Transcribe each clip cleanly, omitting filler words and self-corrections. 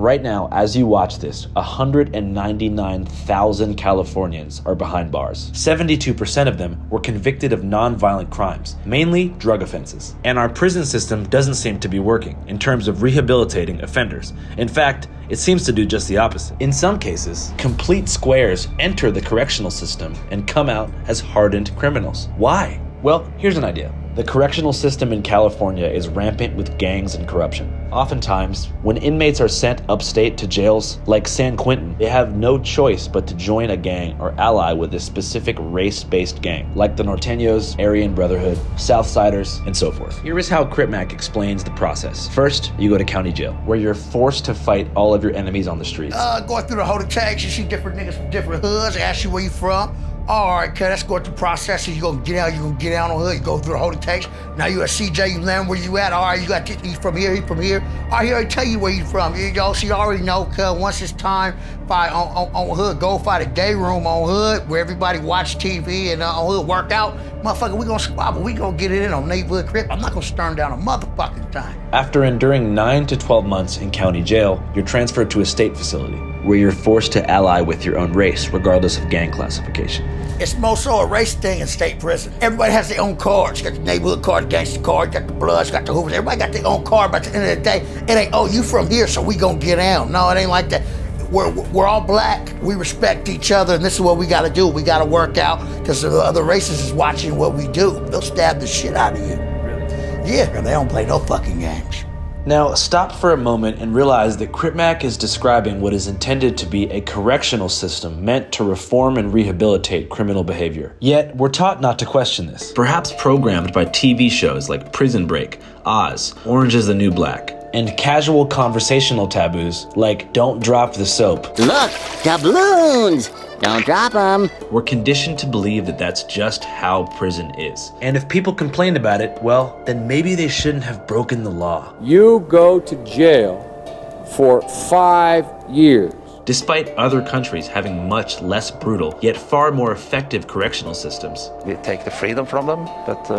Right now, as you watch this, 199,000 Californians are behind bars. 72% of them were convicted of non-violent crimes, mainly drug offenses. And our prison system doesn't seem to be working in terms of rehabilitating offenders. In fact, it seems to do just the opposite. In some cases, complete squares enter the correctional system and come out as hardened criminals. Why? Well, here's an idea. The correctional system in California is rampant with gangs and corruption. Oftentimes, when inmates are sent upstate to jails like San Quentin, they have no choice but to join a gang or ally with a specific race-based gang, like the Norteños, Aryan Brotherhood, Southsiders, and so forth. Here is how Crip Mac explains the process. First, you go to county jail, where you're forced to fight all of your enemies on the streets. Going through the holding tags, you see different niggas from different hoods, they ask you where you from. All right, okay, let's go through the process. You're gonna get out on hood, you go through the holding tanks. Now you at CJ, you land where you at. All right, you got he from here, he from here. All right, he already tell you where you from. So you already know, cuz once it's time, fight on hood, go fight a day room on hood where everybody watch TV and on hood work out. Motherfucker, we gonna squabble, we gonna get it in on neighborhood crib. I'm not gonna turn down a motherfucking time. After enduring 9 to 12 months in county jail, you're transferred to a state facility where you're forced to ally with your own race, regardless of gang classification. It's more so a race thing in state prison. Everybody has their own cards. You got the neighborhood card, the gangster card, you got the Bloods, you got the Hoovers. Everybody got their own card, but at the end of the day, it ain't, oh, you from here, so we gonna get down. No, it ain't like that. We're all black. We respect each other, and this is what we gotta do. We gotta work out, because the other races is watching what we do. They'll stab the shit out of you. Really? Yeah, and they don't play no fucking games. Now, stop for a moment and realize that Crip Mac is describing what is intended to be a correctional system meant to reform and rehabilitate criminal behavior. Yet, we're taught not to question this. Perhaps programmed by TV shows like Prison Break, Oz, Orange is the New Black, and casual conversational taboos like don't drop the soap. Look, doubloons! Don't drop them. We're conditioned to believe that that's just how prison is. And if people complain about it, well, then maybe they shouldn't have broken the law. You go to jail for 5 years. Despite other countries having much less brutal, yet far more effective correctional systems. We take the freedom from them, but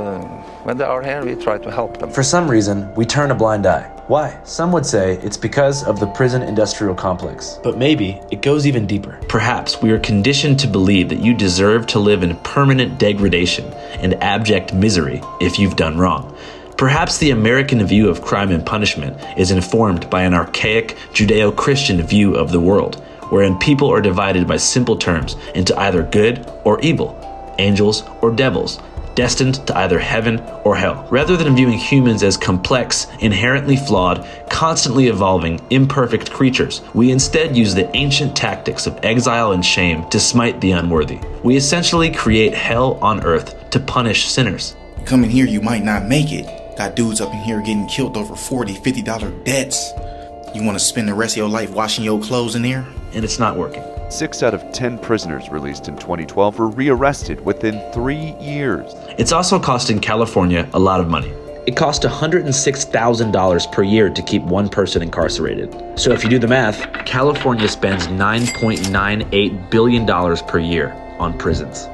when they are here, we try to help them. For some reason, we turn a blind eye. Why? Some would say it's because of the prison industrial complex. But maybe it goes even deeper. Perhaps we are conditioned to believe that you deserve to live in permanent degradation and abject misery if you've done wrong. Perhaps the American view of crime and punishment is informed by an archaic Judeo-Christian view of the world, wherein people are divided by simple terms into either good or evil, angels or devils, destined to either heaven or hell. Rather than viewing humans as complex, inherently flawed, constantly evolving, imperfect creatures, we instead use the ancient tactics of exile and shame to smite the unworthy. We essentially create hell on earth to punish sinners. Come in here, you might not make it. Got dudes up in here getting killed over $40, $50 debts. You want to spend the rest of your life washing your clothes in there? And it's not working. 6 out of 10 prisoners released in 2012 were rearrested within 3 years. It's also costing California a lot of money. It costs $106,000 per year to keep one person incarcerated. So if you do the math, California spends $9.98 billion per year on prisons.